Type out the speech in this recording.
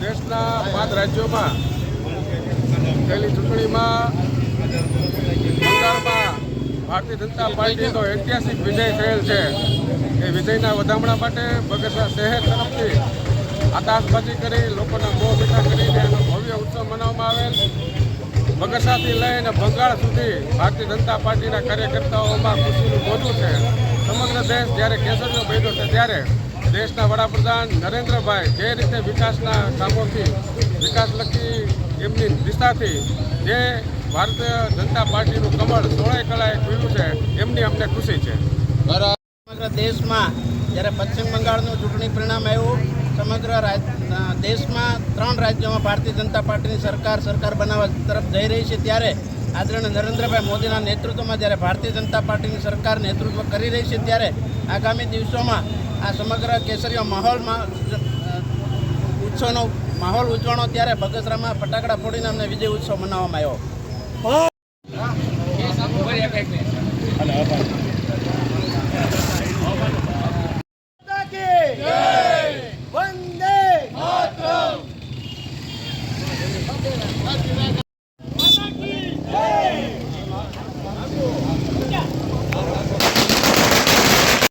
દેશના 5 રાજ્યોમાં થયેલી ચૂંટણીમાં બંગાળમાં ભારતીય જનતા પાર્ટીનો ઐતિહાસિક વિજય થયેલ છે. એ વિજયના વધામણા માટે બગસરા શહેર તરફથી આતશબાજી કરી લોકોના મોં મીઠા કરીને એનો ભવ્ય ઉત્સવ મનાવવામાં આવેલ. બગસરાથી લઈને બંગાળ સુધી ભારતીય જનતા પાર્ટીના કાર્યકર્તાઓમાં ખુશીનું મોજું છે. સમગ્ર દેશ જ્યારે કેસરીઓ બન્યો છે ત્યારે દેશના વડાપ્રધાન નરેન્દ્રભાઈ જે રીતે વિકાસના કામોથી વિકાસલક્ષી એમની દિશાથી જે ભારતીય જનતા પાર્ટીનું કમળ 16 કલાએ ખુલ્યું છે એમની અમને ખુશી છે. સમગ્ર દેશમાં જ્યારે પશ્ચિમ બંગાળનું ચૂંટણી પરિણામ આવ્યું, સમગ્ર દેશમાં 3 રાજ્યોમાં ભારતીય જનતા પાર્ટીની સરકાર બનાવવા તરફ જઈ રહી છે ત્યારે આદરણીય નરેન્દ્રભાઈ મોદીના નેતૃત્વમાં જ્યારે ભારતીય જનતા પાર્ટીની સરકાર નેતૃત્વ કરી રહી છે ત્યારે આગામી દિવસોમાં આ સમગ્ર કેસરીઓ ઉત્સવનો માહોલ ઉજવણો ત્યારે બગસરામાં ફટાકડા ફોડીને અમને વિજય ઉત્સવ મનાવવામાં આવ્યો.